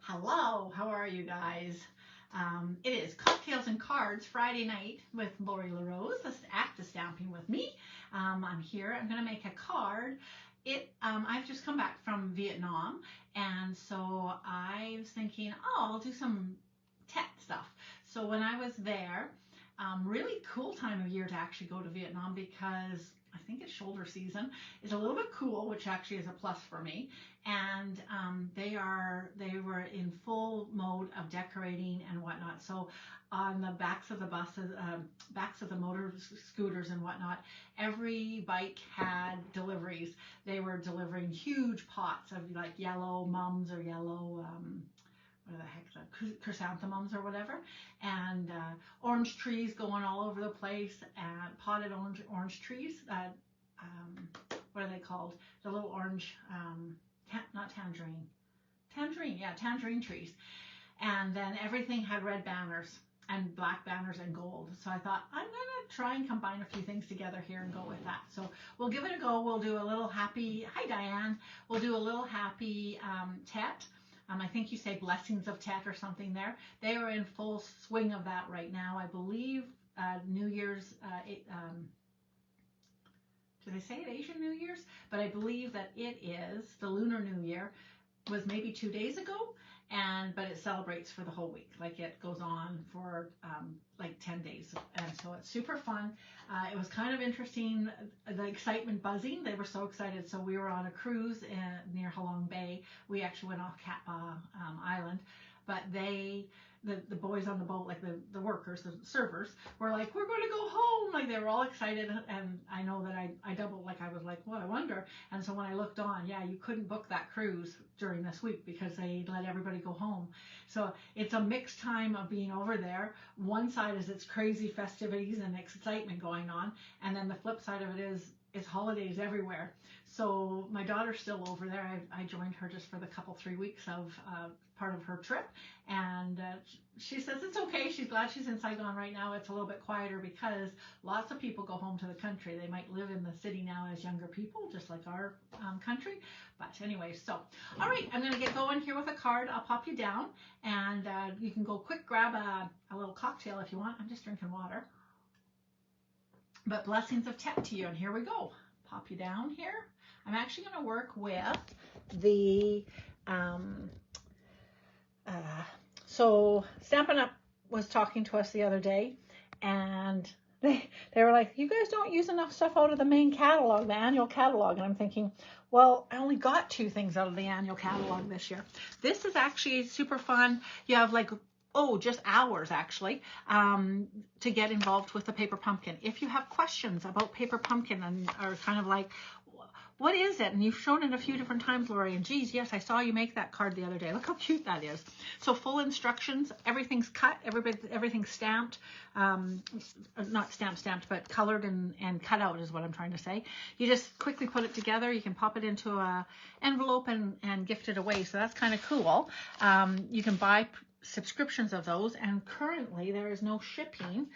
Hello, how are you guys? It is Cocktails and Cards Friday night with Lori LaRose. Let's act the stamping with me. I'm here. I'm going to make a card. I've just come back from Vietnam, and so I was thinking, oh, I'll do some Tet stuff. So when I was there, really cool time of year to actually go to Vietnam because I think it's shoulder season. It's a little bit cool, which actually is a plus for me. And they were in full mode of decorating and whatnot. So on the backs of the buses, backs of the motor scooters and whatnot, every bike had deliveries. They were delivering huge pots of like yellow mums or yellow what the heck, the chrysanthemums or whatever, and orange trees going all over the place, and potted orange trees. What are they called? The little orange, not tangerine, yeah, tangerine trees. And then everything had red banners and black banners and gold. So I thought, I'm gonna try and combine a few things together here and go with that. So we'll give it a go. We'll do a little happy, hi Diane, we'll do a little happy Tet. I think you say blessings of Tet or something there. They are in full swing of that right now. I believe New Year's, do they say it Asian New Year's? But I believe that it is the Lunar New Year was maybe 2 days ago, but it celebrates for the whole week. Like it goes on for like 10 days. And so it's super fun. It was kind of interesting, the excitement buzzing. They were so excited. So we were on a cruise near Halong Bay. We actually went off Cat Ba Island, but the boys on the boat, like the workers, the servers, were like, we're going to go home. Like they were all excited. And I know that I doubled, like I was like, well, I wonder. And so when I looked on, yeah, you couldn't book that cruise during this week because they let everybody go home. So it's a mixed time of being over there. One side is it's crazy festivities and excitement going on. And then the flip side of it is it's holidays everywhere. So my daughter's still over there. I joined her just for the 3 weeks of part of her trip. And she says it's okay. She's glad she's in Saigon right now. It's a little bit quieter because lots of people go home to the country. They might live in the city now as younger people, just like our country. But anyway, so, all right, I'm going to get going here with a card. I'll pop you down and you can go quick grab a little cocktail if you want. I'm just drinking water. But blessings of Tet to you, and here we go. Pop you down here. I'm actually going to work with the, so Stampin' Up! Was talking to us the other day, and they were like, you guys don't use enough stuff out of the main catalog, the annual catalog. And I'm thinking, well, I only got 2 things out of the annual catalog this year. This is actually super fun. You have like, just hours actually, to get involved with the paper pumpkin. If you have questions about paper pumpkin and are kind of like, what is it? And you've shown it a few different times, Lori, and geez, yes, I saw you make that card the other day. Look how cute that is. So full instructions, everything's cut, everything's stamped, not stamped, but colored and cut out is what I'm trying to say. You just quickly put it together. You can pop it into an envelope and gift it away. So that's kind of cool. You can buy subscriptions of those, and currently there is no shipping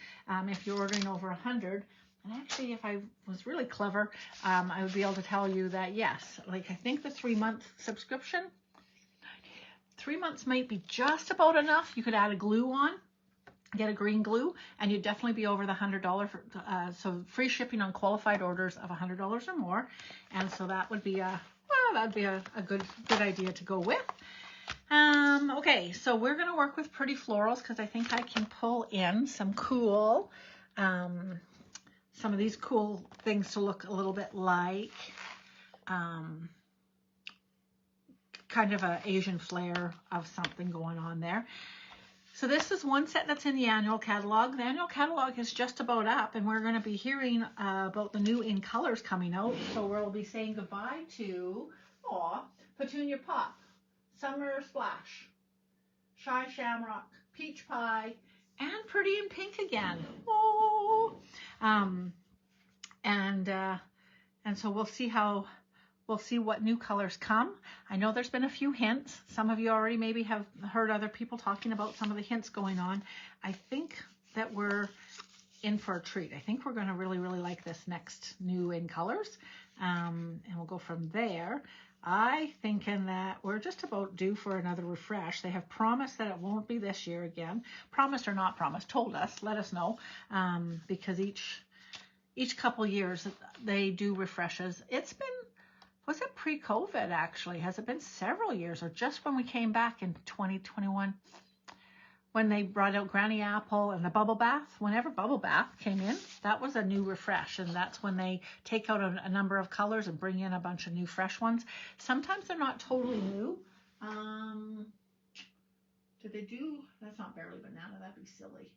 if you're ordering over 100. And actually, if I was really clever, I would be able to tell you that yes, like I think the 3-month subscription, 3 months might be just about enough. You could add a glue on, get a green glue, and you'd definitely be over the $100. So free shipping on qualified orders of $100 or more. And so that would be that'd be a good idea to go with. Okay, so we're going to work with pretty florals because I think I can pull in some cool, some of these cool things to look a little bit like kind of an Asian flair of something going on there. So this is one set that's in the annual catalog. The annual catalog is just about up, and we're going to be hearing about the new in colors coming out. So we'll be saying goodbye to Petunia Pop, Summer Splash, Shy Shamrock, Peach Pie, and Pretty in Pink again. Oh, and so we'll see what new colors come. I know there's been a few hints. Some of you already maybe have heard other people talking about some of the hints going on. I think that we're in for a treat. I think we're going to really, really like this next new in colors. And we'll go from there. I thinking that we're just about due for another refresh. They have promised that it won't be this year again. Promised or not promised, told us, let us know, because each couple years they do refreshes. It's been, was it pre-COVID actually? Has it been several years, or just when we came back in 2021? When they brought out Granny Apple and the bubble bath, whenever bubble bath came in, that was a new refresh. And that's when they take out a number of colors and bring in a bunch of new fresh ones. Sometimes they're not totally new. Did they do, that's not Barely Banana, that'd be silly.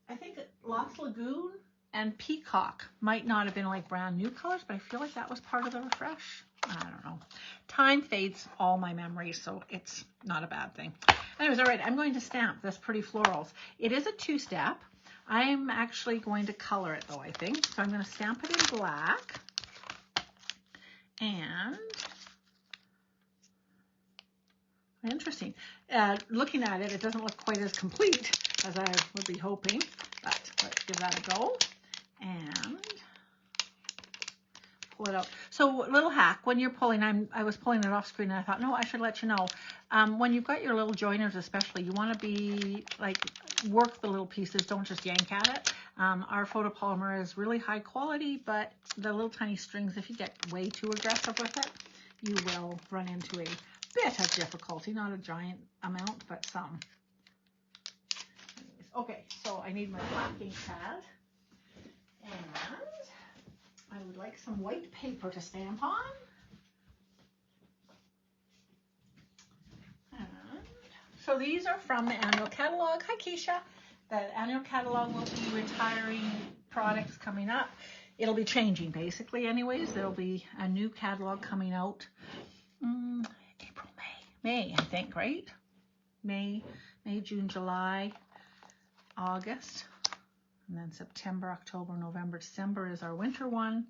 I think Lost Lagoon and Peacock might not have been like brand new colors, but I feel like that was part of the refresh. I don't know. Time fades all my memories, so it's not a bad thing. Anyways, all right, I'm going to stamp this Pretty Florals. It is a two-step. I'm actually going to color it though, I think. So I'm going to stamp it in black. And interesting. Looking at it, it doesn't look quite as complete as I would be hoping, but let's give that a go. And pull it out. So little hack, when you're pulling, I was pulling it off screen and I thought, no, I should let you know. When you've got your little joiners especially, you want to be like, work the little pieces, don't just yank at it. Our photopolymer is really high quality, but the little tiny strings, if you get way too aggressive with it, you will run into a bit of difficulty, not a giant amount, but some. Anyways, okay, so I need my black ink pad, and I would like some white paper to stamp on. And so these are from the annual catalog. Hi, Keisha. The annual catalog will be retiring products coming up. It'll be changing basically anyways. There'll be a new catalog coming out. April, May, I think, right? May, June, July, August. And then September, October, November, December is our winter one.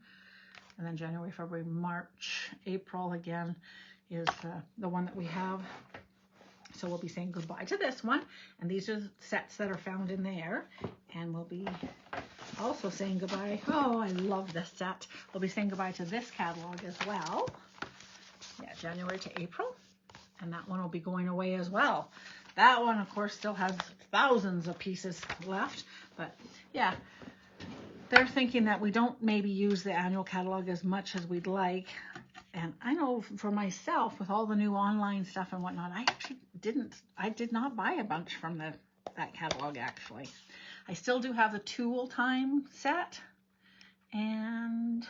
And then January, February, March, April again is the one that we have. So we'll be saying goodbye to this one. And these are sets that are found in there. And we'll be also saying goodbye. Oh, I love this set. We'll be saying goodbye to this catalog as well. Yeah, January to April. And that one will be going away as well. That one, of course, still has thousands of pieces left. But yeah, they're thinking that we don't maybe use the annual catalog as much as we'd like. And I know for myself, with all the new online stuff and whatnot, I did not buy a bunch from that catalog actually. I still do have the Tool Time set. And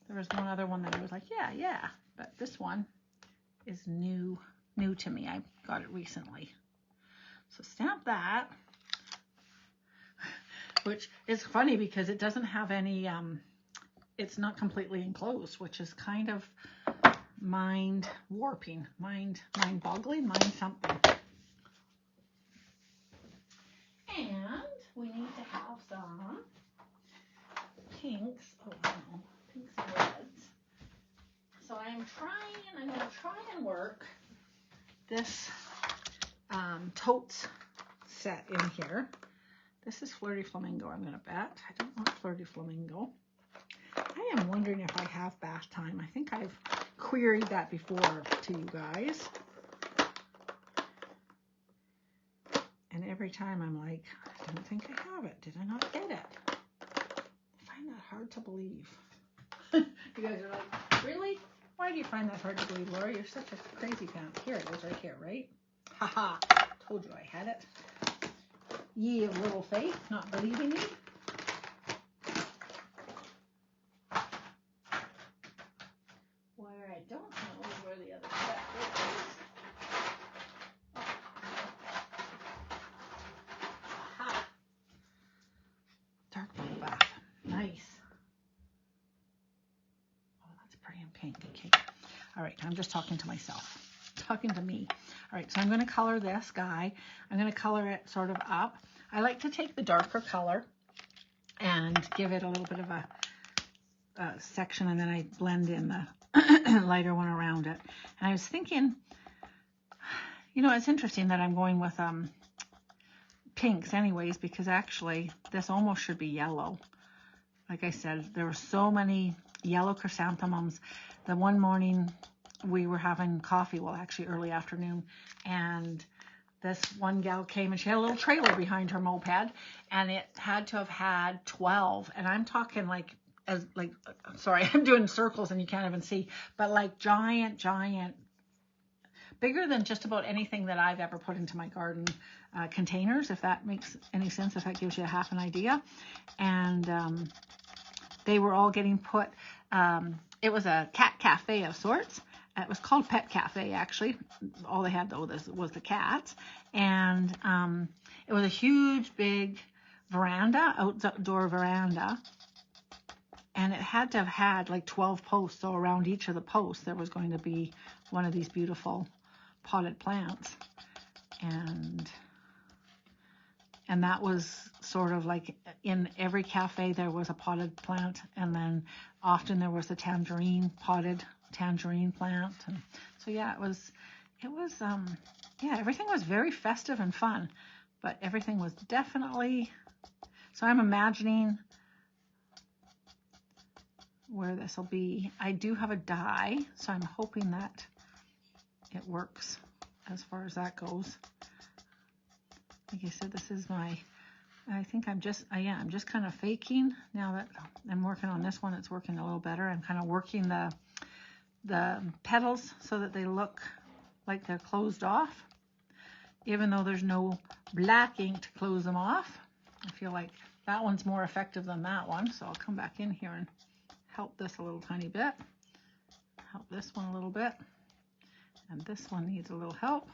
there was one other one that I was like, yeah. But this one is new to me. I got it recently. So stamp that, which is funny because it doesn't have any, it's not completely enclosed, which is kind of mind warping, mind boggling, mind something. And we need to have some pinks. Oh, no, pinks and reds. So I'm going to try and work this totes set in here. This is Flirty Flamingo, I'm going to bet. I don't want Flirty Flamingo. I am wondering if I have bath time. I think I've queried that before to you guys. And every time I'm like, I don't think I have it. Did I not get it? I find that hard to believe. You guys are like, really? Why do you find that hard to believe, Laura? You're such a crazy pants. Here it is right here, right? Haha, told you I had it. Ye of little faith, not believing me. Where I don't know is where the other set is. Aha. Dark blue bath. Nice. Oh, that's pretty and pink. Okay. All right, I'm just talking to myself. Talking to me. All right, so I'm going to color this guy. I'm going to color it sort of up. I like to take the darker color and give it a little bit of a section, and then I blend in the lighter one around it. And I was thinking, you know, it's interesting that I'm going with pinks anyways, because actually this almost should be yellow. Like I said, there were so many yellow chrysanthemums. The one morning we were having coffee, well, actually early afternoon, and this one gal came and she had a little trailer behind her moped, and it had to have had 12, and I'm talking like, sorry, I'm doing circles and you can't even see, but like giant, bigger than just about anything that I've ever put into my garden containers, if that makes any sense, if that gives you half an idea. And they were all getting put, it was a cat cafe of sorts. It was called Pet Cafe, actually. All they had, though, was the cats. And it was a huge, big veranda, outdoor veranda. And it had to have had like 12 posts. So around each of the posts, there was going to be one of these beautiful potted plants. And that was sort of like in every cafe there was a potted plant, and then often there was a potted tangerine plant. And so yeah, it was yeah, everything was very festive and fun, but everything was definitely, so I'm imagining where this will be. I do have a die, so I'm hoping that it works as far as that goes. Like I said, this is I think I'm just kind of faking now that I'm working on this one. It's working a little better. I'm kind of working the petals so that they look like they're closed off, even though there's no black ink to close them off. I feel like that one's more effective than that one. So I'll come back in here and help this a little tiny bit. Help this one a little bit. And this one needs a little help.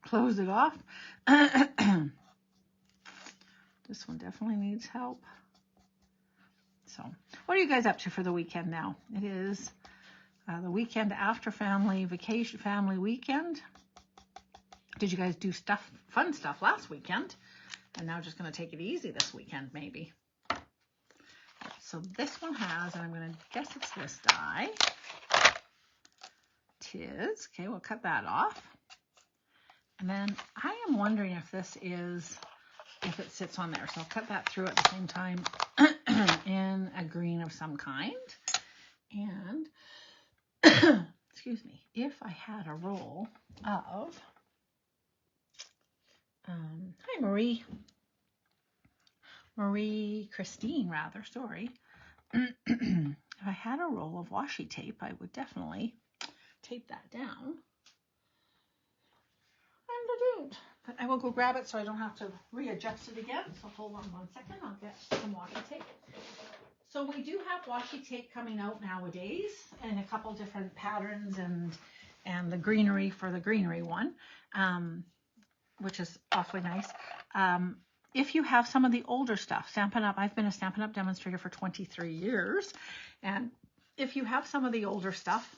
Close it off. This one definitely needs help. So, what are you guys up to for the weekend now? It is the weekend after family weekend. Did you guys do fun stuff last weekend? And now just going to take it easy this weekend, maybe. So this one has, and I'm going to guess it's this die. Tis. Okay, we'll cut that off. And then I am wondering if this is, if it sits on there. So I'll cut that through at the same time in a green of some kind. And, excuse me, if I had a roll of, hi Marie Christine rather, sorry. If I had a roll of washi tape, I would definitely tape that down. And I don't. But I will go grab it so I don't have to readjust it again. So hold on 1 second. I'll get some washi tape. So we do have washi tape coming out nowadays in a couple different patterns, and the greenery for the greenery one, which is awfully nice. If you have some of the older stuff, Stampin' Up, I've been a Stampin' Up demonstrator for 23 years. And if you have some of the older stuff,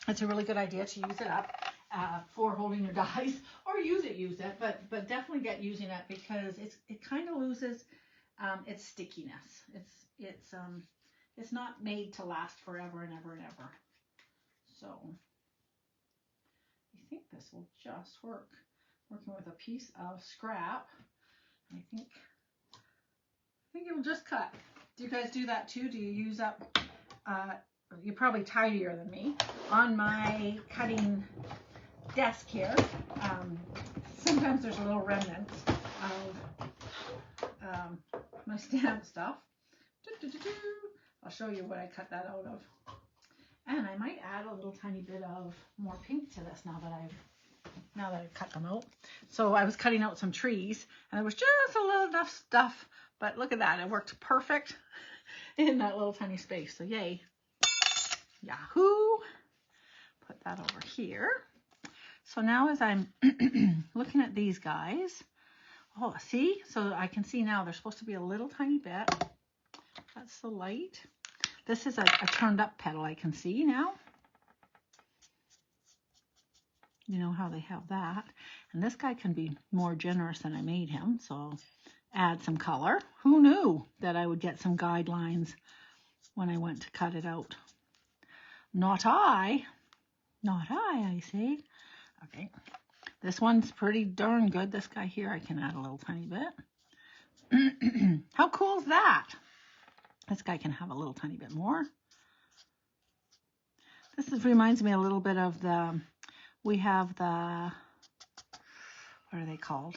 it's a really good idea to use it up for holding your dies, or use it, but definitely get using it, because it kind of loses its stickiness. It's not made to last forever and ever and ever. So I think this will just work. Working with a piece of scrap, I think it'll just cut. Do you guys do that too? Do you use up? You're probably tidier than me. On my cutting desk here, sometimes there's a little remnants of my stamp stuff. I'll show you what I cut that out of. And I might add a little tiny bit of more pink to this now that I've cut them out. So I was cutting out some trees, and there was just a little enough stuff, but look at that. It worked perfect in that little tiny space. So yay. Yahoo! Put that over here. So now as I'm looking at these guys, oh, see? So I can see now there's supposed to be a little tiny bit. That's the light. This is a turned up petal, I can see now. You know how they have that. And this guy can be more generous than I made him, so add some color. Who knew that I would get some guidelines when I went to cut it out? Not I. Not I say. Okay. This one's pretty darn good. This guy here, I can add a little tiny bit. How cool is that? This guy can have a little tiny bit more. reminds me a little bit of we have the, what are they called?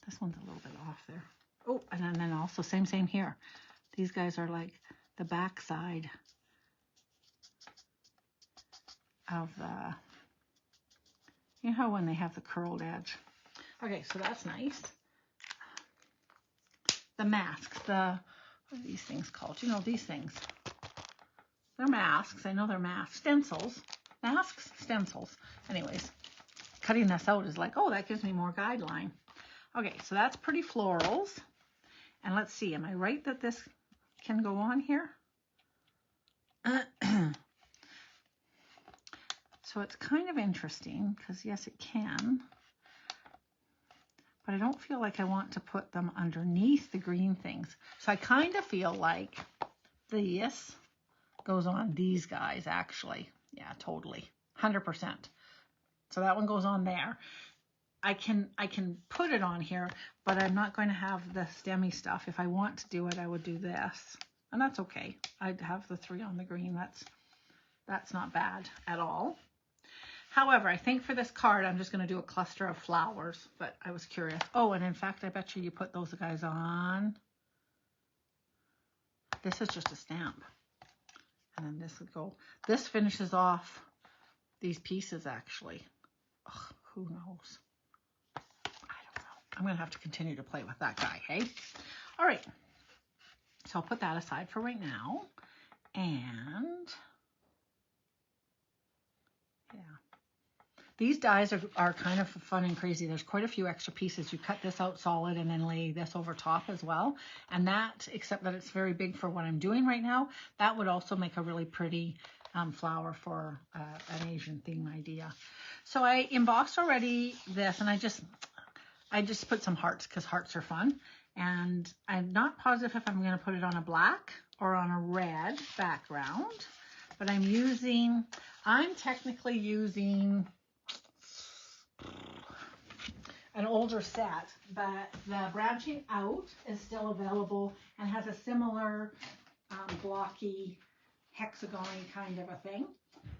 This one's a little bit off there. Oh, and then also same here. These guys are like the back side of the, you know how when they have the curled edge. Okay, so that's nice. The masks, what are these things called? You know, these things. They're masks. I know they're masks. Stencils. Masks, stencils. Anyways, cutting this out is like, oh, that gives me more guideline. Okay, so that's pretty florals. And let's see, am I right that this can go on here? So it's kind of interesting because yes, it can. But I don't feel like I want to put them underneath the green things. So I kind of feel like this goes on these guys actually. Yeah, totally. 100%. So that one goes on there. I can put it on here, but I'm not going to have the stemmy stuff. If I want to do it, I would do this. And that's okay. I'd have the 3 on the green. That's not bad at all. However, I think for this card, I'm just going to do a cluster of flowers, but I was curious. Oh, and in fact, I bet you put those guys on. This is just a stamp. And then this would go, this finishes off these pieces actually. Ugh, who knows? I don't know. I'm going to have to continue to play with that guy, hey? All right. So I'll put that aside for right now. And yeah. These dies are kind of fun and crazy. There's quite a few extra pieces. You cut this out solid and then lay this over top as well. And that, except that it's very big for what I'm doing right now, that would also make a really pretty flower for an Asian theme idea. So I embossed already this, and I just put some hearts because hearts are fun. And I'm not positive if I'm going to put it on a black or on a red background, but I'm technically using an older set, but the branching out is still available and has a similar blocky hexagon-y kind of a thing.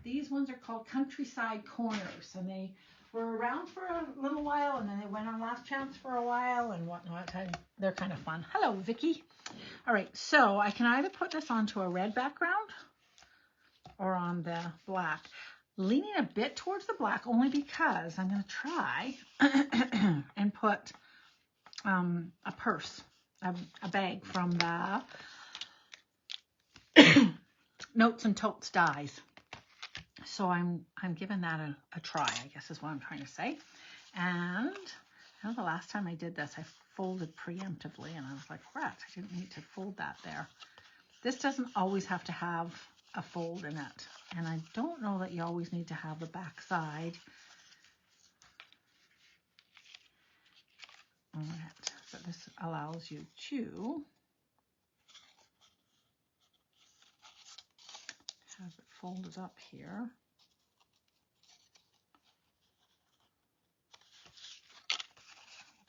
These ones are called Countryside Corners, and they were around for a little while, and then they went on last chance for a while and whatnot. They're kind of fun. Hello, Vicky. All right, so I can either put this onto a red background or on the black. Leaning a bit towards the black only because I'm going to try and put a purse, a bag from the Notes and Totes Dies. So I'm giving that a try, I guess is what I'm trying to say. And I know the last time I did this, I folded preemptively, and I was like, rat, I didn't need to fold that there. This doesn't always have to have a fold in it, and I don't know that you always need to have the back side on it, but this allows you to have it folded up here.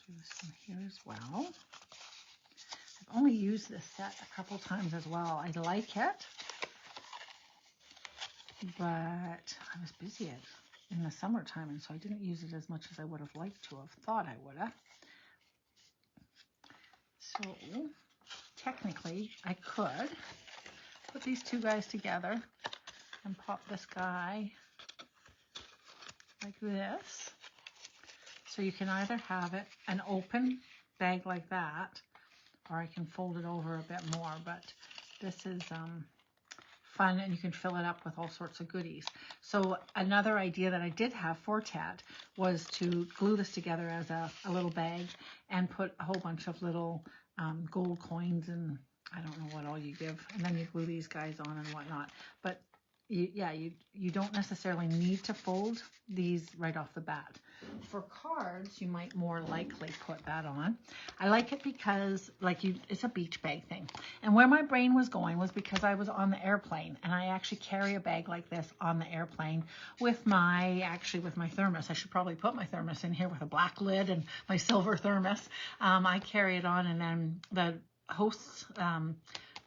Do this one here as well. I've only used this set a couple times as well. I like it, but I was busy in the summertime, and so I didn't use it as much as I would have liked to have thought I would have. So technically I could put these two guys together and pop this guy like this. So you can either have it an open bag like that, or I can fold it over a bit more, but this is fun, and you can fill it up with all sorts of goodies. So another idea that I did have for Tet was to glue this together as a little bag and put a whole bunch of little gold coins, and I don't know what all you give, and then you glue these guys on and whatnot. But you don't necessarily need to fold these right off the bat. For cards, you might more likely put that on. I like it because it's a beach bag thing. And where my brain was going was because I was on the airplane, and I actually carry a bag like this on the airplane with my thermos. I should probably put my thermos in here with a black lid and my silver thermos. I carry it on, and then the hosts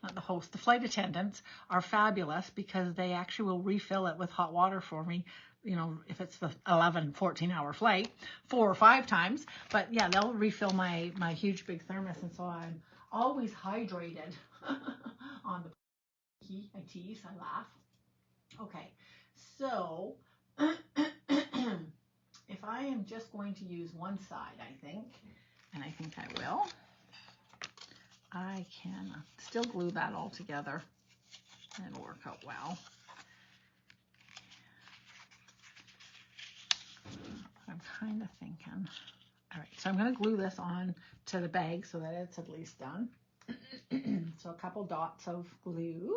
not the host, the flight attendants are fabulous because they actually will refill it with hot water for me, you know, if it's the 11, 14-hour flight, 4 or 5 times. But yeah, they'll refill my huge big thermos, and so I'm always hydrated on the I tease, I laugh. Okay, so if I am just going to use one side, I think, and I think I will, I can still glue that all together and it'll work out well. I'm kind of thinking, all right, so I'm going to glue this on to the bag so that it's at least done. So a couple dots of glue.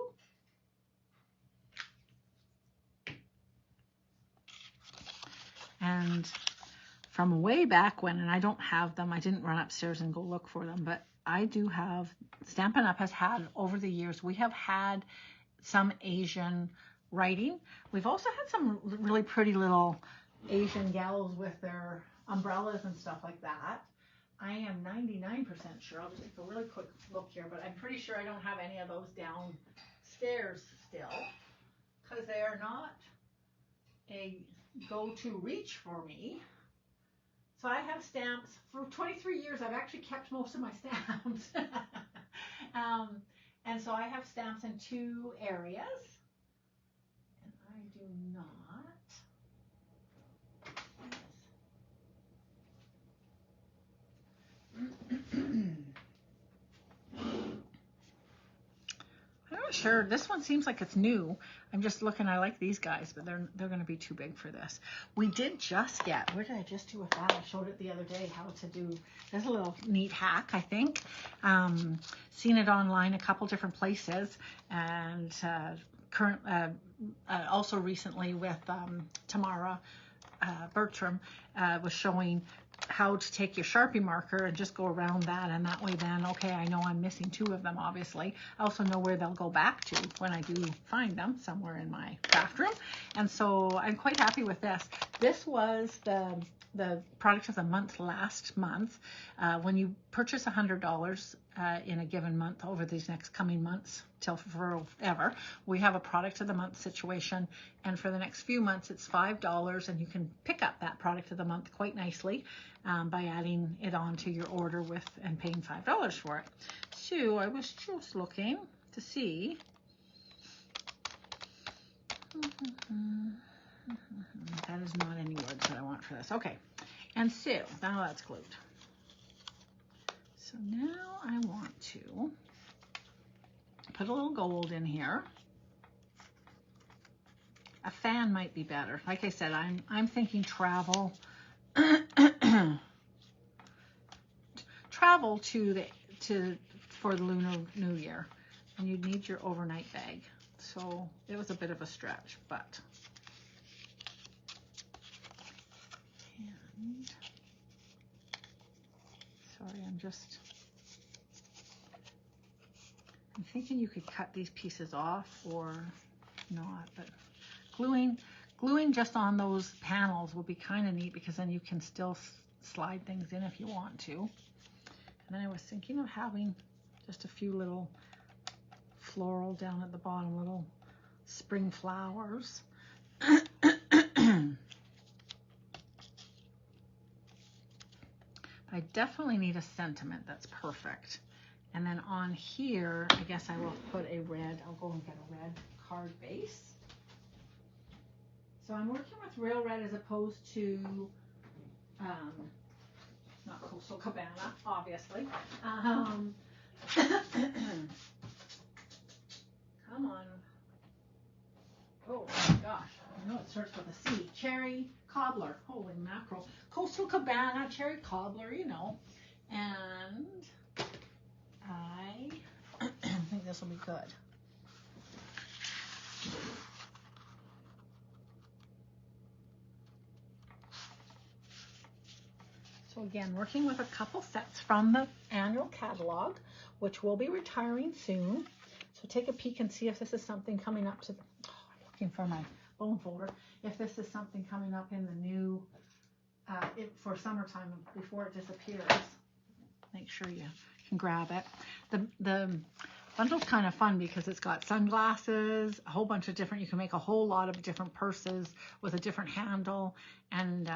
And from way back when, and I don't have them, I didn't run upstairs and go look for them, but I do have, Stampin' Up! Has had, over the years, we have had some Asian writing. We've also had some really pretty little Asian gals with their umbrellas and stuff like that. I am 99% sure, I'll just take a really quick look here, but I'm pretty sure I don't have any of those downstairs still, because they are not a go-to reach for me. So I have stamps. For 23 years, I've actually kept most of my stamps. And so I have stamps in 2 areas. And I do not. I'm not sure. This one seems like it's new. I'm just looking. I like these guys, but they're going to be too big for this. We did just get, what did I just do with that? I showed it the other day how to do. There's a little neat hack, I think. Seen it online a couple different places, and also recently with Tamara Bertram was showing how to take your Sharpie marker and just go around that, and that way then, okay, I know I'm missing 2 of them, obviously. I also know where they'll go back to when I do find them somewhere in my craft room. And so I'm quite happy with this. This was the product of the month last month. When you purchase $100 in a given month over these next coming months till forever, we have a product of the month situation, and for the next few months it's $5, and you can pick up that product of the month quite nicely by adding it onto your order with and paying $5 for it. So I was just looking to see. That is not any words that I want for this. Okay, and so now that's glued. So now I want to put a little gold in here. A fan might be better. Like I said, I'm thinking travel. Travel for the Lunar New Year, and you'd need your overnight bag. So it was a bit of a stretch, but. And, sorry, I'm thinking you could cut these pieces off or not, but gluing just on those panels will be kind of neat, because then you can still slide things in if you want to. And then I was thinking of having just a few little floral down at the bottom, little spring flowers. I definitely need a sentiment that's perfect. And then on here, I guess I will put a red, I'll go and get a red card base. So I'm working with real red as opposed to, not Coastal Cabana, obviously. Come on. Oh my gosh, I know it starts with a C. Cherry Cobbler, holy mackerel. Coastal Cabana, Cherry Cobbler, you know. And I think this will be good. So again, working with a couple sets from the annual catalog, which will be retiring soon. So take a peek and see if this is something coming up to the, I'm looking for my bone folder, if this is something coming up in the new, for summertime before it disappears. Make sure you can grab it. The Bundle's kind of fun because it's got sunglasses, a whole bunch of different, you can make a whole lot of different purses with a different handle and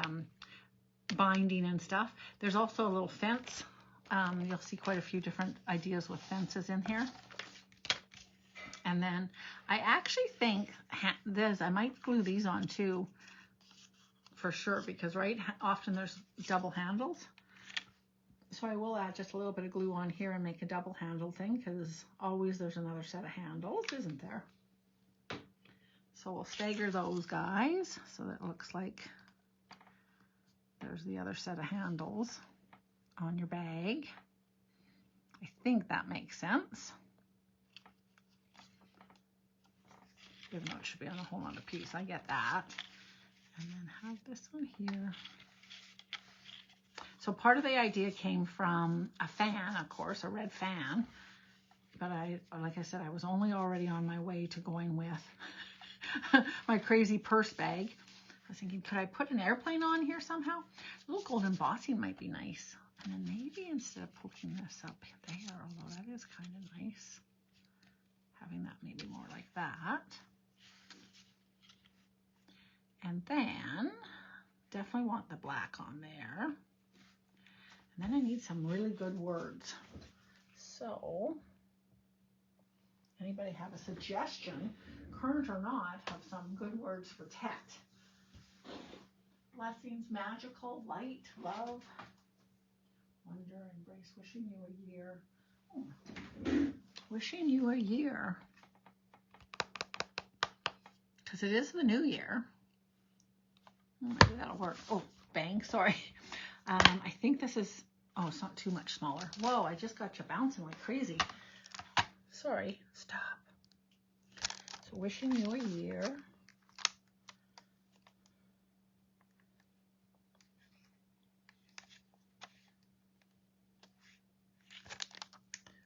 binding and stuff. There's also a little fence. You'll see quite a few different ideas with fences in here. And then I actually think I might glue these on too, for sure, because often there's double handles. So I will add just a little bit of glue on here and make a double handle thing, because always there's another set of handles, isn't there? So we'll stagger those guys so that it looks like there's the other set of handles on your bag. I think that makes sense. Even though it should be on a whole other piece, I get that. And then have this one here. So part of the idea came from a fan, of course, a red fan. But like I said, I was already on my way to going with my crazy purse bag. I was thinking, could I put an airplane on here somehow? A little gold embossing might be nice. And then maybe instead of poking this up there, although that is kind of nice, having that maybe more like that. And then definitely want the black on there. And then I need some really good words. So, anybody have a suggestion, current or not, of some good words for Tet? Blessings, magical, light, love, wonder, embrace, wishing you a year. Oh, wishing you a year. Because it is the new year. Maybe that'll work. Oh, bang, sorry. I think this is, oh, it's not too much smaller. Whoa, I just got you bouncing like crazy. Sorry, stop. So wishing you a year.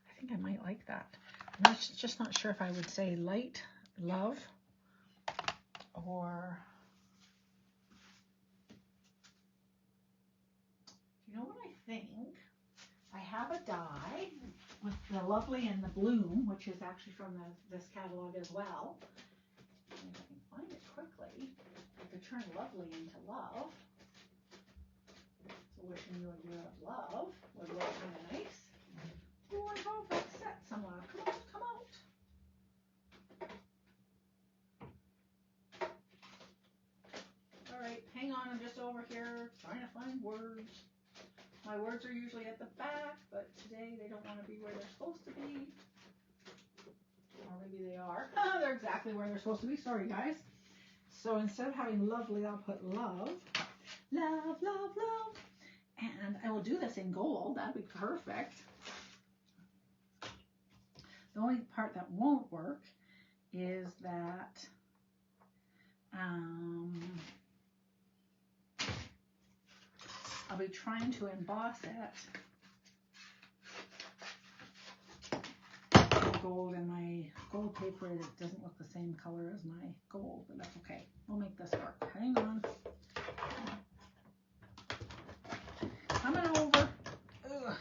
I think I might like that. I'm just not sure if I would say light, love, or... You know what I think? I have a die with the lovely and the bloom, which is actually from this catalog as well. And if I can find it quickly, I could turn lovely into love. So wishing you a year of love would look kind of nice. Oh, I hope that's set somewhere. Come out. All right, hang on, I'm just over here trying to find words. My words are usually at the back, but today they don't want to be where they're supposed to be. Or maybe they are. They're exactly where they're supposed to be. Sorry, guys. So instead of having lovely, I'll put love. Love, love, love. And I will do this in gold. That'd be perfect. The only part that won't work is that I'll be trying to emboss it. Gold, and my gold paper, it doesn't look the same color as my gold, but that's okay. We'll make this work. Hang on. Coming over. Ugh.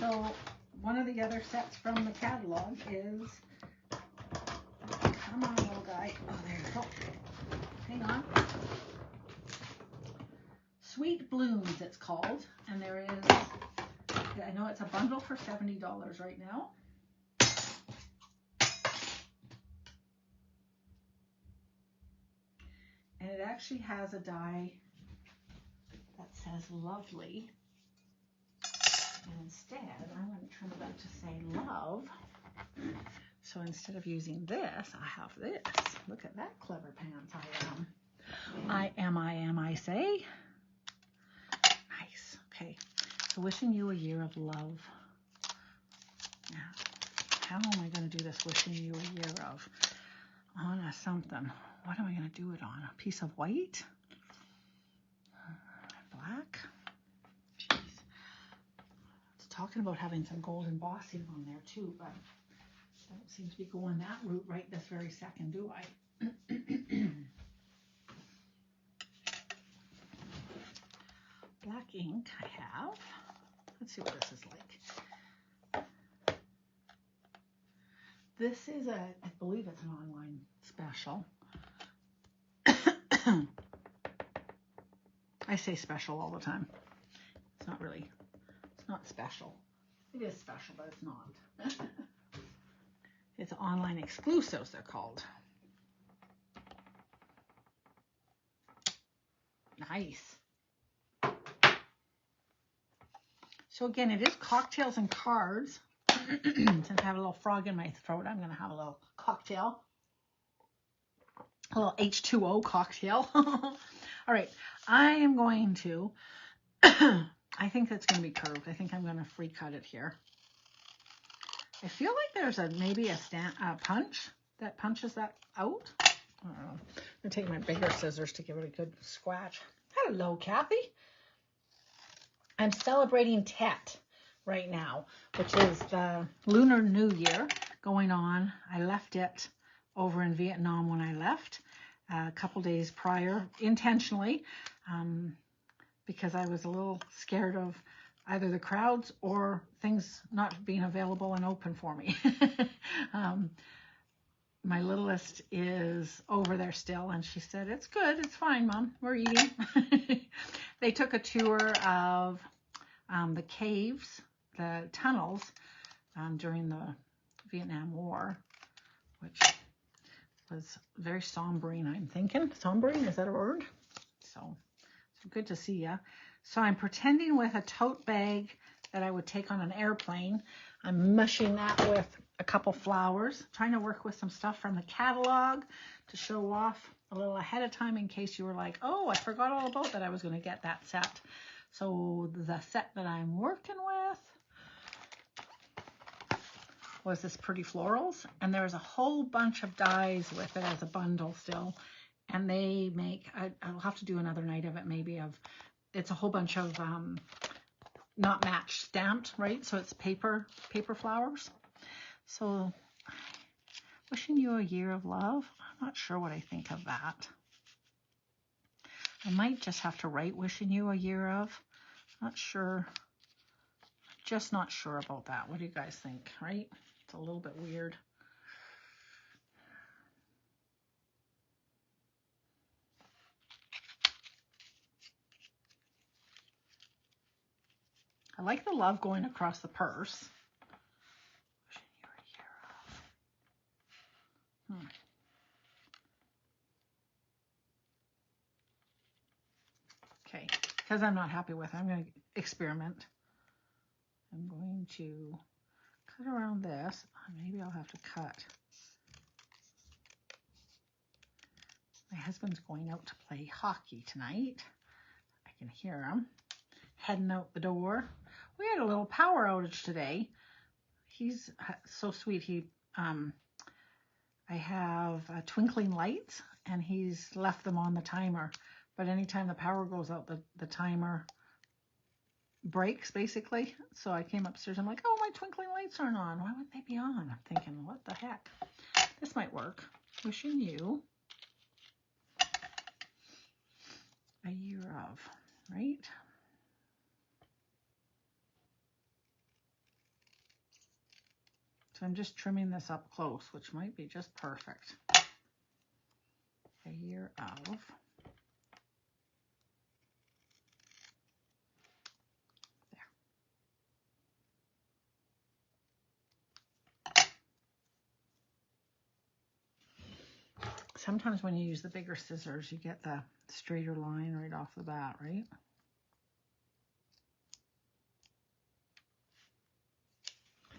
So one of the other sets from the catalog is, come on, little guy. Oh, there you go. Hang on. Sweet Blooms, it's called, and there is, I know it's a bundle for $70 right now. And it actually has a die that says lovely. And instead, I'm going to turn it up to say love. So instead of using this, I have this. Look at that clever pants I am. I say. Nice. Okay. So wishing you a year of love. Now, how am I going to do this wishing you a year of? On a something. What am I going to do it on? A piece of white? Black? Jeez. It's talking about having some gold embossing on there too, but I don't seem to be going that route right this very second, do I? Black ink I have. Let's see what this is like. This is I believe it's an online special. I say special all the time. It's not really, it's not special. It is special, but it's not. It's online exclusives, they're called. Nice. So again, it is cocktails and cards. Since I have a little frog in my throat, I'm going to have a little cocktail. A little H2O cocktail. All right. I am going to, I think that's going to be curved. I think I'm going to free cut it here. I feel like there's maybe a punch that punches that out. I don't know. I'm going to take my bigger scissors to give it a good scratch. Hello, Kathy. I'm celebrating Tet right now, which is the Lunar New Year going on. I left it over in Vietnam when I left a couple days prior, intentionally, because I was a little scared of either the crowds or things not being available and open for me. My littlest is over there still, and she said, "It's good, it's fine, Mom, we're eating." They took a tour of the caves, the tunnels during the Vietnam War, which was very sombering, I'm thinking. Sombering, is that a word? So good to see ya. So I'm pretending with a tote bag that I would take on an airplane. I'm mushing that with a couple flowers, trying to work with some stuff from the catalog to show off a little ahead of time in case you were like, oh, I forgot all about that I was going to get that set. So the set that I'm working with was this Pretty Florals, and there's a whole bunch of dies with it as a bundle still, and they make, I'll have to do another night of it maybe, of it's a whole bunch of not matched, stamped, right? So it's paper flowers. So wishing you a year of love. I'm not sure what I think of that. I might just have to write wishing you a year of. Not sure. Just not sure about that. What do you guys think, right? It's a little bit weird. I like the love going across the purse. Wishing you a year of. Okay, because I'm not happy with it, I'm going to experiment. I'm going to cut around this. Maybe I'll have to cut. My husband's going out to play hockey tonight. I can hear him heading out the door. We had a little power outage today. He's so sweet. I have twinkling lights, and he's left them on the timer. But anytime the power goes out, the timer breaks, basically. So I came upstairs. I'm like, oh, my twinkling lights aren't on. Why wouldn't they be on? I'm thinking, what the heck? This might work. Wishing you a year of, right? So I'm just trimming this up close, which might be just perfect. A year of. Sometimes when you use the bigger scissors, you get the straighter line right off the bat, right?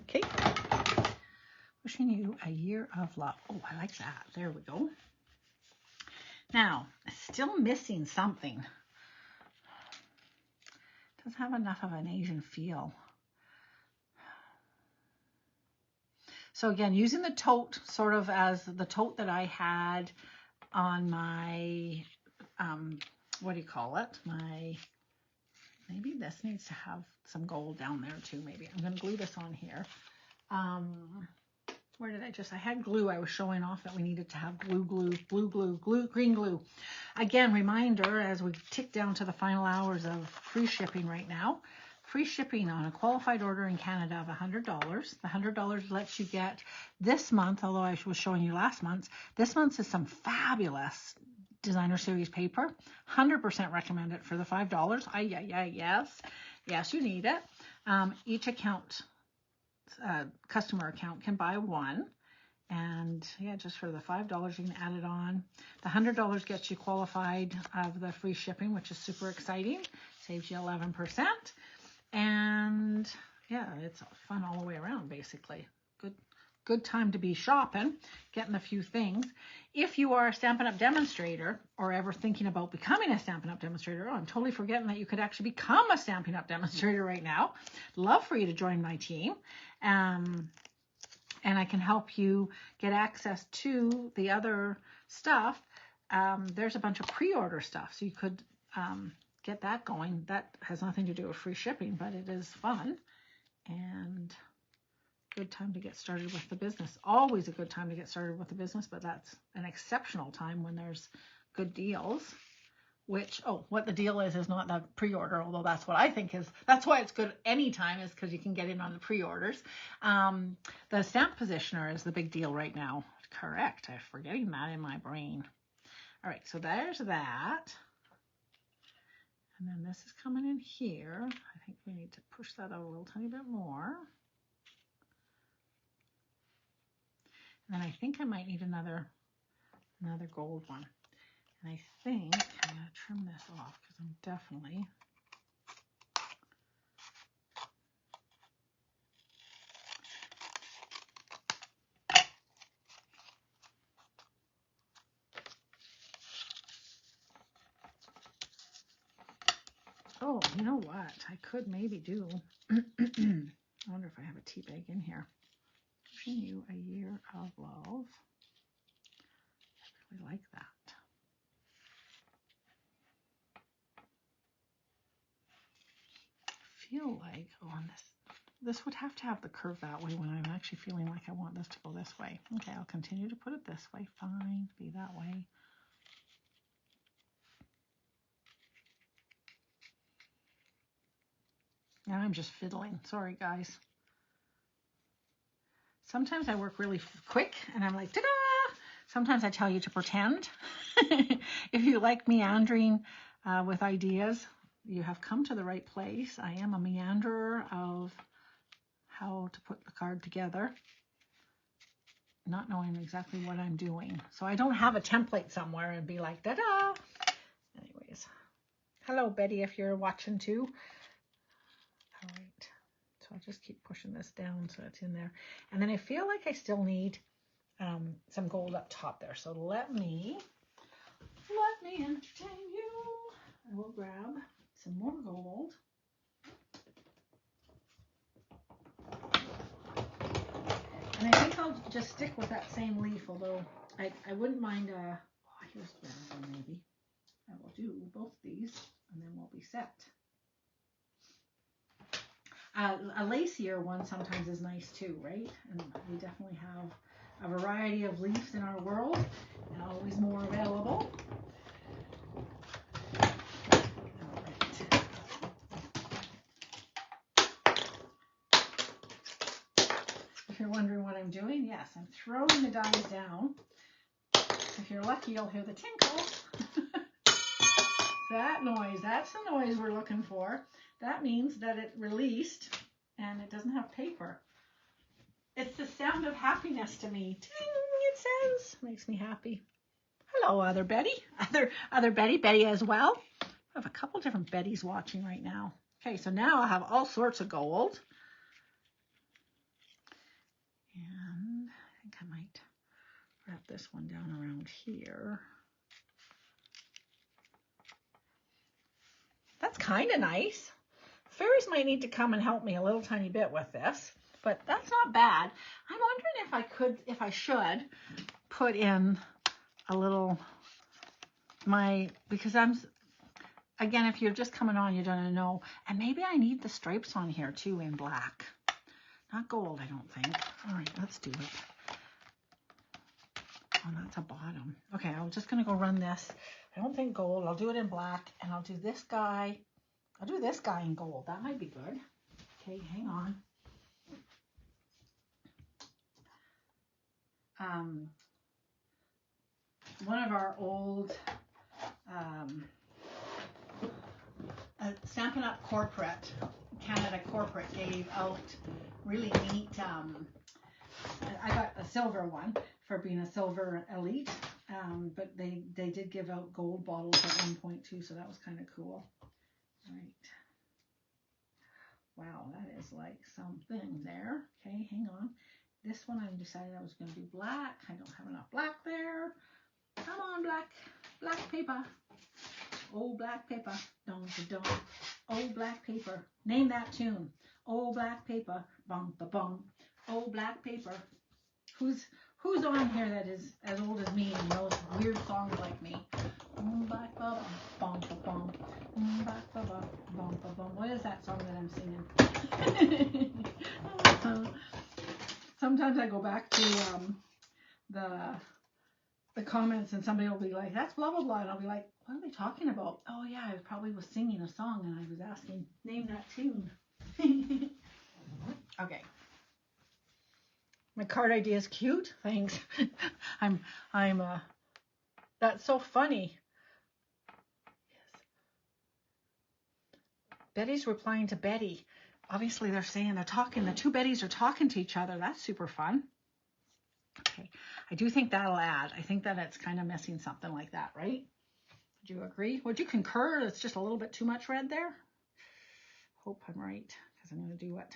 Okay. Wishing you a year of love. Oh, I like that. There we go. Now, still missing something. Doesn't have enough of an Asian feel. So again, using the tote sort of as the tote that I had on my, what do you call it? Maybe this needs to have some gold down there too, maybe. I'm going to glue this on here. Where did I had glue. I was showing off that we needed to have blue glue, green glue. Again, reminder, as we tick down to the final hours of free shipping right now, free shipping on a qualified order in Canada of $100. The $100 lets you get this month, although I was showing you last month, this month is some fabulous designer series paper. 100% recommend it for the $5. Yes, you need it. Each account, customer account, can buy one. And yeah, just for the $5, you can add it on. The $100 gets you qualified of the free shipping, which is super exciting. Saves you 11%. And yeah, it's fun all the way around, basically. Good time to be shopping, getting a few things. If you are a Stampin' Up! Demonstrator or ever thinking about becoming a Stampin' Up! Demonstrator, I'm totally forgetting that you could actually become a Stampin' Up! Demonstrator right now. Love for you to join my team. And I can help you get access to the other stuff. There's a bunch of pre-order stuff, so you could get that going. That has nothing to do with free shipping, but it is fun and good time to get started with the business. Always a good time to get started with the business, but that's an exceptional time when there's good deals. Which, what the deal is not the pre-order, although that's what I think is, that's why it's good anytime, is because you can get in on the pre-orders. The stamp positioner is the big deal right now. Correct. I'm forgetting that in my brain. All right, so there's that. And then this is coming in here. I think we need to push that out a little tiny bit more. And then I think I might need another gold one. And I think I'm going to trim this off because I'm definitely you know what? I could maybe do, I wonder if I have a tea bag in here. Wishing you a year of love. I really like that. Feel like on this would have to have the curve that way when I'm actually feeling like I want this to go this way. Okay, I'll continue to put it this way. Fine, be that way. Now I'm just fiddling. Sorry, guys. Sometimes I work really quick and I'm like, ta-da! Sometimes I tell you to pretend. If you like meandering with ideas, you have come to the right place. I am a meanderer of how to put the card together, not knowing exactly what I'm doing. So I don't have a template somewhere and be like, da-da! Anyways, hello, Betty, if you're watching too. All right, so I'll just keep pushing this down so it's in there. And then I feel like I still need some gold up top there. So let me entertain you. I will grab some more gold. And I think I'll just stick with that same leaf, although I wouldn't mind here's the better one maybe. I will do both these and then we'll be set. A lacier one sometimes is nice too, right? And we definitely have a variety of leaves in our world and always more available. If you're wondering what I'm doing, yes, I'm throwing the dies down. If you're lucky, you'll hear the tinkle. That noise, that's the noise we're looking for. That means that it released and it doesn't have paper. It's the sound of happiness to me. Ting, it says. Makes me happy. Hello, other Betty. Other Betty as well. I have a couple different Bettys watching right now. Okay, so now I have all sorts of gold. And I think I might wrap this one down around here. That's kind of nice. Fairies might need to come and help me a little tiny bit with this, but that's not bad. I'm wondering if I should put in a little, because again, if you're just coming on, you don't know, and maybe I need the stripes on here too in black. Not gold, I don't think. All right, let's do it. Oh, that's a bottom. Okay, I'm just going to go run this. I don't think gold. I'll do it in black, and I'll do this guy I'll do this guy in gold. That might be good. Okay, hang on. One of our old Stampin' Up! Corporate, Canada Corporate gave out really neat, I got a silver one for being a silver elite, but they did give out gold bottles at one point too, so that was kind of cool. All right. Wow, that is like something there. Okay, hang on. This one I decided I was going to do black. I don't have enough black there. Come on, black paper. Oh, black paper. Dun, dun, dun. Oh, black paper. Name that tune. Oh, black paper. Bum, ba, bum. Oh, black paper. Who's on here that is as old as me and knows weird songs like me? Black ba, bum, ba, bum. Black ba, bum, ba, bum. What is that song that I'm singing? Sometimes I go back to the comments and somebody will be like, that's blah, blah, blah. And I'll be like, what are they talking about? Oh, yeah, I probably was singing a song and I was asking, name that tune. Okay. My card idea is cute. Thanks. That's so funny. Yes. Betty's replying to Betty. Obviously, they're talking. The two Bettys are talking to each other. That's super fun. Okay. I do think that'll add. I think that it's kind of missing something like that, right? Would you agree? Would you concur? It's just a little bit too much red there. Hope I'm right, because I'm going to do it.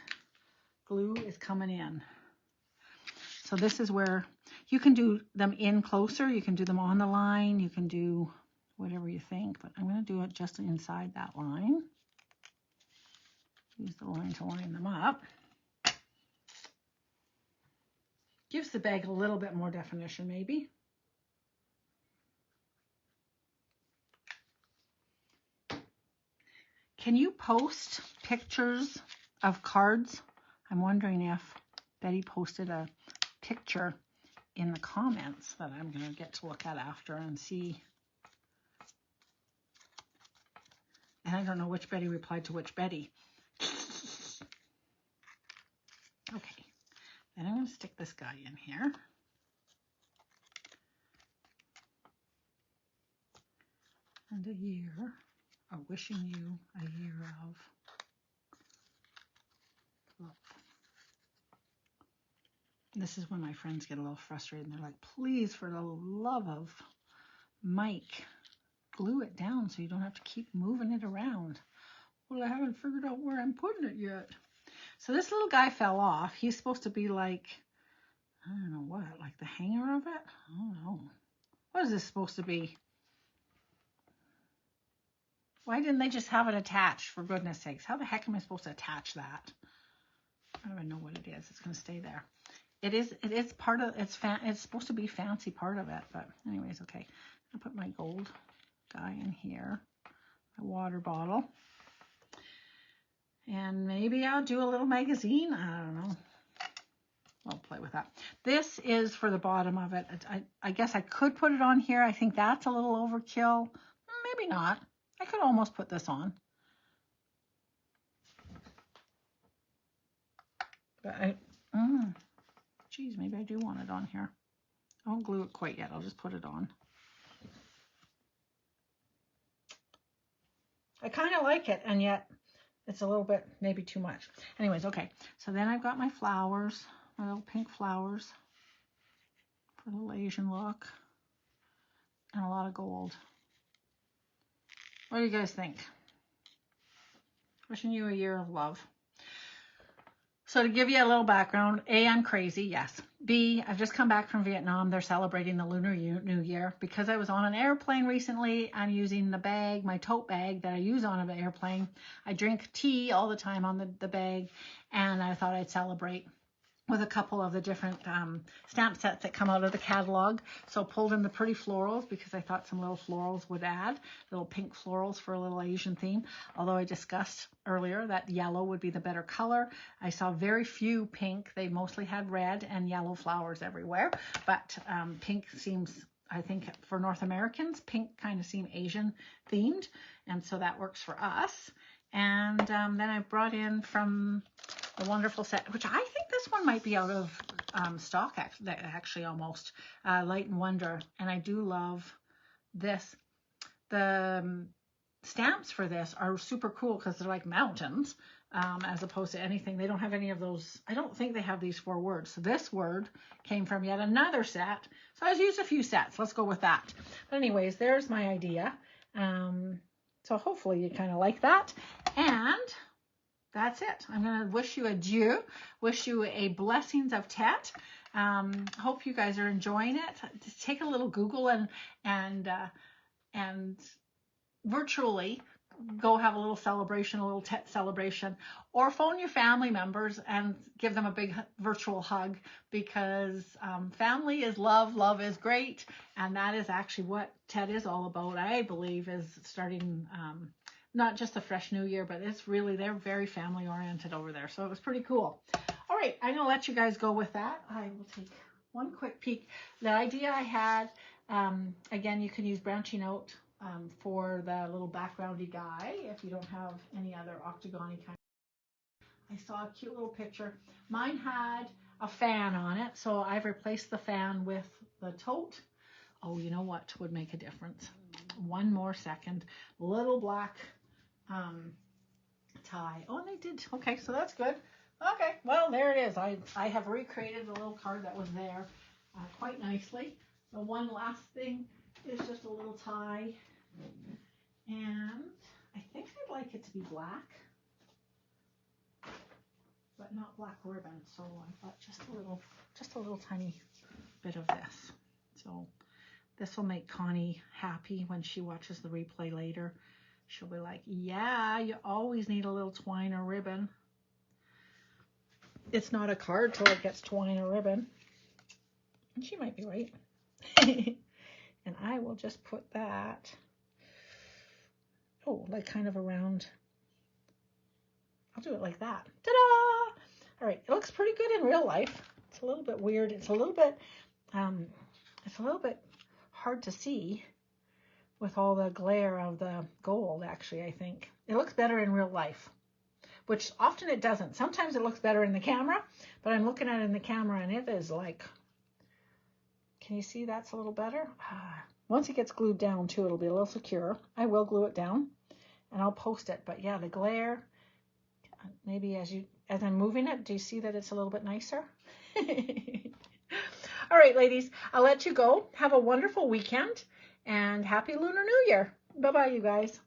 Glue is coming in. So this is where you can do them in closer. You can do them on the line. You can do whatever you think, but I'm going to do it just inside that line. Use the line to line them up. Gives the bag a little bit more definition, maybe. Can you post pictures of cards? I'm wondering if Betty posted a picture in the comments that I'm going to get to look at after and see. And I don't know which Betty replied to which Betty. Okay, then I'm going to stick this guy in here. And a year, or wishing you a year of love. This is when my friends get a little frustrated and they're like, please, for the love of Mike, glue it down so you don't have to keep moving it around. Well, I haven't figured out where I'm putting it yet. So this little guy fell off. He's supposed to be like, I don't know what, like the hanger of it? I don't know. What is this supposed to be? Why didn't they just have it attached, for goodness sakes? How the heck am I supposed to attach that? I don't even know what it is. It's going to stay there. It is part of, it's supposed to be a fancy part of it, but anyways, okay. I'll put my gold guy in here, my water bottle. And maybe I'll do a little magazine. I don't know. I'll play with that. This is for the bottom of it. I guess I could put it on here. I think that's a little overkill. Maybe not. I could almost put this on. But geez, maybe I do want it on here. I won't glue it quite yet. I'll just put it on. I kind of like it, and yet it's a little bit, maybe too much. Anyways, okay. So then I've got my flowers, my little pink flowers for the little Asian look, and a lot of gold. What do you guys think? Wishing you a year of love. So to give you a little background, A, I'm crazy, yes. B, I've just come back from Vietnam. They're celebrating the Lunar New Year. Because I was on an airplane recently, I'm using the bag, my tote bag that I use on an airplane. I drink tea all the time on the bag, and I thought I'd celebrate with a couple of the different stamp sets that come out of the catalog. So pulled in the pretty florals because I thought some little florals would add, little pink florals for a little Asian theme. Although I discussed earlier that yellow would be the better color. I saw very few pink. They mostly had red and yellow flowers everywhere. But pink seems, I think for North Americans, pink kind of seem Asian themed. And so that works for us. And then I brought in from the wonderful set, which I think this one might be out of stock, actually almost, Light and Wonder. And I do love this. The stamps for this are super cool because they're like mountains, as opposed to anything. They don't have any of those. I don't think they have these 4 words. So this word came from yet another set. So I used a few sets. Let's go with that. But anyways, there's my idea. So hopefully you kind of like that. And that's it. I'm going to wish you adieu. Wish you a blessings of Tet. Hope you guys are enjoying it. Just take a little Google and virtually go have a little celebration, a little Tet celebration, or phone your family members and give them a big virtual hug, because family is love, love is great, and that is actually what Tet is all about, I believe, is starting not just a fresh new year, but it's really, they're very family oriented over there, so it was pretty cool. All right, I'm going to let you guys go with that. I will take one quick peek. The idea I had, again, you can use branching out for the little backgroundy guy if you don't have any other octagon-y kind. I saw a cute little picture. Mine had a fan on it, so I've replaced the fan with the tote. Oh, you know what would make a difference? One more second. Little black tie. Oh, and they did. Okay, so that's good. Okay, well, there it is. I have recreated the little card that was there quite nicely. The one last thing is just a little tie. And I think I'd like it to be black, but not black ribbon. So I thought just a little tiny bit of this. So this will make Connie happy when she watches the replay later. She'll be like, yeah, you always need a little twine or ribbon. It's not a card till it gets twine or ribbon. And she might be right. And I will just put that, oh, like kind of around. I'll do it like that. Ta-da! All right, it looks pretty good in real life. It's a little bit weird. It's a little bit hard to see with all the glare of the gold, actually, I think. It looks better in real life, which often it doesn't. Sometimes it looks better in the camera, but I'm looking at it in the camera and it is like, can you see that's a little better? Once it gets glued down too, it'll be a little secure. I will glue it down and I'll post it. But yeah, the glare, maybe as I'm moving it, do you see that it's a little bit nicer? All right, ladies, I'll let you go. Have a wonderful weekend and happy Lunar New Year. Bye-bye, you guys.